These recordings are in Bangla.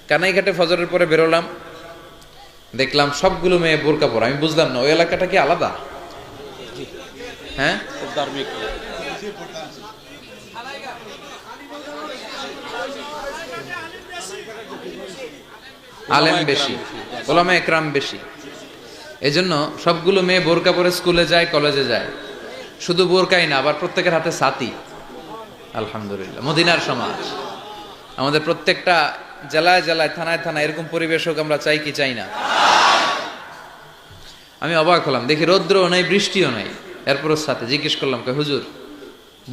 কানাইঘাটে ফজরের পরে বেরোলাম, দেখলাম সবগুলো মেয়ে বোরকা পরা। আমি বুঝলাম না ওই এলাকাটা কি আলাদা? হ্যাঁ, ধার্মিক আলেম বেশি, ওলামা একরাম বেশি, এজন্য সবগুলো মেয়ে বোরকা পরে স্কুলে যায়, কলেজে যায়। শুধু বোরকাই না, আবার প্রত্যেকের হাতে ছাতি। আলহামদুলিল্লাহ, মদিনার সমাজ। আমাদের প্রত্যেকটা জেলায় জেলায়, থানায় থানায় এরকম পরিবেশ হোক, আমরা চাই কি চাই না? আমি অবাক হলাম, দেখি রৌদ্রও নাই, বৃষ্টিও নাই, এরপরও সাথে। জিজ্ঞেস করলাম, কে হুজুর,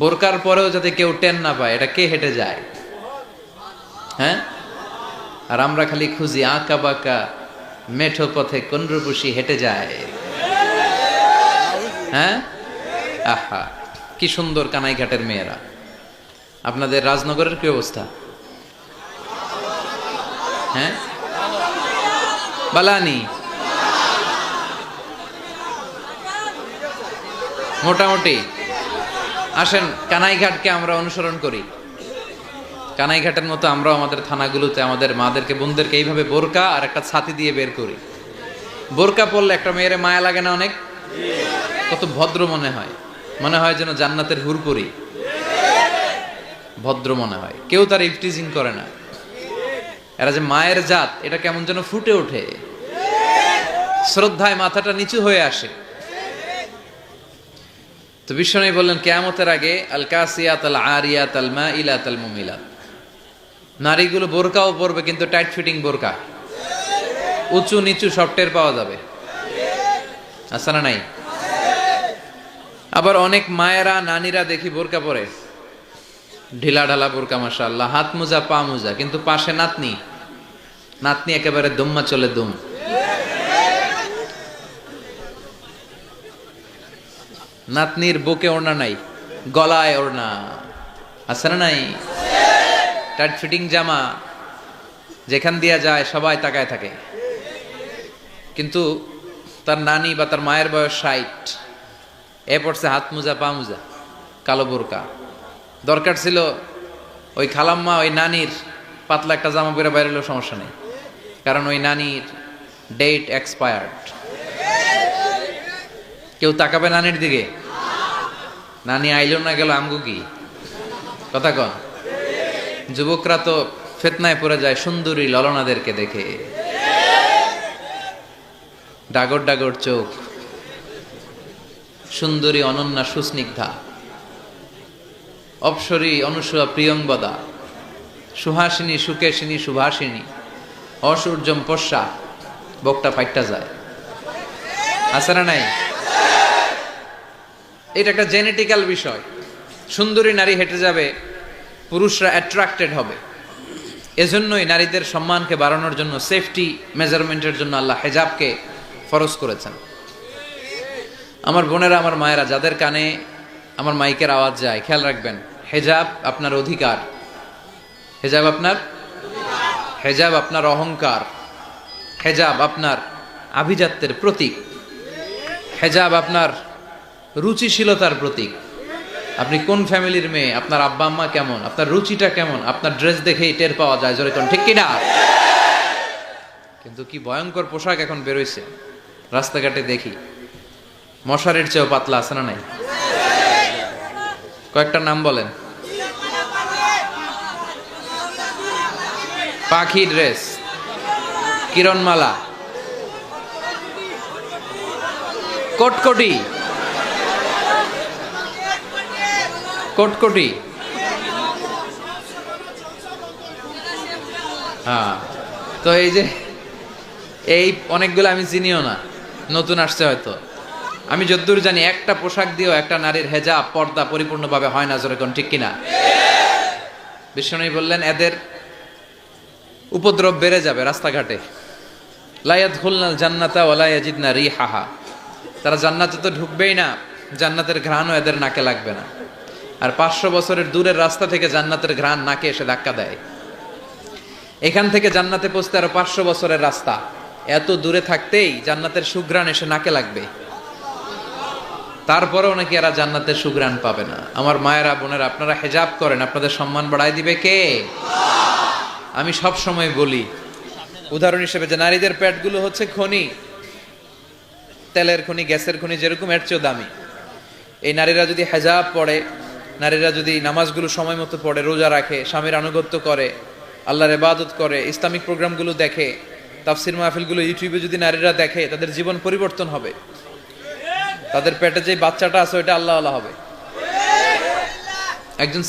বোরকার পরেও যাতে কেউ টেন না পায়, এটা কে হেঁটে যায়? হ্যাঁ, আর আমরা খালি খুঁজি আঁকা বাঁকা মেঠো পথে কোন রূপসী হেঁটে যায়। হ্যাঁ, আহা, কি সুন্দর কানাইঘাটের মেয়েরা। আপনাদের রাজনগরের কি অবস্থা? হ্যাঁ, বালানি মোটামুটি। আসেন কানাইঘাটকে আমরা অনুসরণ করি। কানাইঘাটের মতো আমরাও আমাদের থানাগুলোতে আমাদের মাদেরকে, বোনদেরকে এইভাবে বোরকা আর একটা ছাতি দিয়ে বের করি। বোরকা পরলে একটা মেয়ের মায়া লাগে না অনেক? কত ভদ্র মনে হয়, মনে হয় যেন জান্নাতের হুরপুরি। ভদ্র মনে হয়, কেউ তার ইফটিজিং করে না। এরা যে মায়ের জাত, এটা কেমন যেন ফুটে ওঠে, শ্রদ্ধায় মাথাটা নিচু হয়ে আসে। তো বিশ্বনবী বললেন, কিয়ামতের আগে আল কাসিয়াত আল আরিয়াত আল মাইলাত আল মুমিলাত, নারীগুলো বোরকাও পরবে, কিন্তু টাইট ফিটিং বোরকা, উঁচু নিচু সব টের পাওয়া যাবে। আছে না নাই? আবার অনেক মায়েরা, নানীরা দেখি বোরকা পরে, ঢিলা ঢালা বোরকা, মাশাআল্লাহ, হাত মোজা পা মোজা, কিন্তু পাশে নাতনি, নাতনি একেবারে দুম্মা চলে দুম। নাতনির বুকে ওড়না নাই, গলায় ওড়না। আছে না নাই? টাইট ফিটিং জামা, যেখান দিয়া যায় সবাই তাকায় থাকে। কিন্তু তার নানি বা তার মায়ের বয়স 60, এ পড়ছে হাত মোজা পা মোজা, কালো বোরকা। দরকার ছিল ওই খালাম্মা ওই নানির পাতলা একটা জামা পরে বাইরে হলেও সমস্যা নেই, কারণ ওই নানির ডেট এক্সপায়ার্ড। কেউ তাকাবে নানির দিকে? নানি আইলো না গেল আমগো কি কথা কন? যুবকরা তো ফিতনায় পড়ে যায় সুন্দরী ললনাদেরকে দেখে। ডাগর ডাগর চোখ, সুন্দরী অনন্যা সুস্নিগ্ধা, অপসরী অনুসূয়া প্রিয়ংবদা, সুহাসিনী সুকেশিনী সুভাষিনী, অসূর্যম পশ্চা, বকটা ফাইটটা যায়। আছে না নাই? এটা একটা জেনেটিক্যাল বিষয়। সুন্দরী নারী হেঁটে যাবে, পুরুষরা অ্যাট্রাক্টেড হবে। এজন্যই নারীদের সম্মানকে বাড়ানোর জন্য, সেফটি মেজারমেন্টের জন্য আল্লাহ হেজাবকে ফরজ করেছেন। আমার বোনেরা, আমার মায়েরা, যাদের কানে আমার মাইকের আওয়াজ যায়, খেয়াল রাখবেন, হেজাব আপনার অধিকার, হেজাব আপনার, হেজাব আপনার অহংকার, হেজাব আপনার আভিজাত্যের প্রতীক, হেজাব আপনার রুচিশীলতার প্রতীক। আপনি কোন ফ্যামিলির মেয়ে, আপনার আব্বা আম্মা কেমন, আপনার রুচিটা কেমন, আপনার ড্রেস দেখেই টের পাওয়া যায়। জোরে কোন ঠিক কিনা? কিন্তু কি ভয়ঙ্কর পোশাক এখন বেরোইছে, রাস্তাঘাটে দেখি, মশারির চেয়েও পাতলা। আছে না নাই? কয়েকটা নাম বলেন। পাখি ড্রেস, কিরণমালা, কটকটি, কটকটি, হ্যাঁ। তো এই যে এই অনেকগুলো আমি চিনিও না, নতুন আসছে হয়তো। আমি যতদূর জানি একটা পোশাক দিয়েও একটা নারীর হেজাব পর্দা পরিপূর্ণভাবে হয় না। জোরে কোন ঠিক কিনা? বিষ্ণু বললেন, এদের উপদ্রব বেড়ে যাবে রাস্তাঘাটে। লা ইয়াদখুলনাল জান্নাতা ওয়া লা ইয়াজিদনা রিহাহা, তারা জান্নাতে তো ঢুকবেই না, জান্নাতের ঘ্রাণও এদের নাকে লাগবে না। আর 500 বছরের দূরের রাস্তা থেকে জান্নাতের ঘ্রাণ নাকে এসে ধাক্কা দেয়। এখান থেকে জান্নাতে পৌঁছতে আরো 500 বছরের রাস্তা, এত দূরে থাকতেই জান্নাতের সুঘ্রাণ এসে নাকে লাগবে। তারপরেও নাকি এরা জান্নাতের সুঘ্রাণ পাবে না। আমার মায়েরা, বোনেরা, আপনারা হেজাব করেন, আপনাদের সম্মান বাড়ায় দিবে কে? আমি সব সময় বলি উদাহরণ হিসেবে যে নারীদের পেটগুলো হচ্ছে খনি, তেলের খনি, গ্যাসের খনি, যেরকম এর চেয়েও দামি। এই নারীরা যদি হেজাব পড়ে, নারীরা যদি নামাজগুলো সময় মতো পড়ে, রোজা রাখে, স্বামীর আনুগত্য করে, আল্লাহর ইবাদত করে, ইসলামিক প্রোগ্রামগুলো দেখে, তাফসির মাহফিলগুলো ইউটিউবে যদি নারীরা দেখে, তাদের জীবন পরিবর্তন হবে। তাদের পেটে যে বাচ্চাটা আছে ওইটা আল্লাহ আল্লাহ হবে। একজন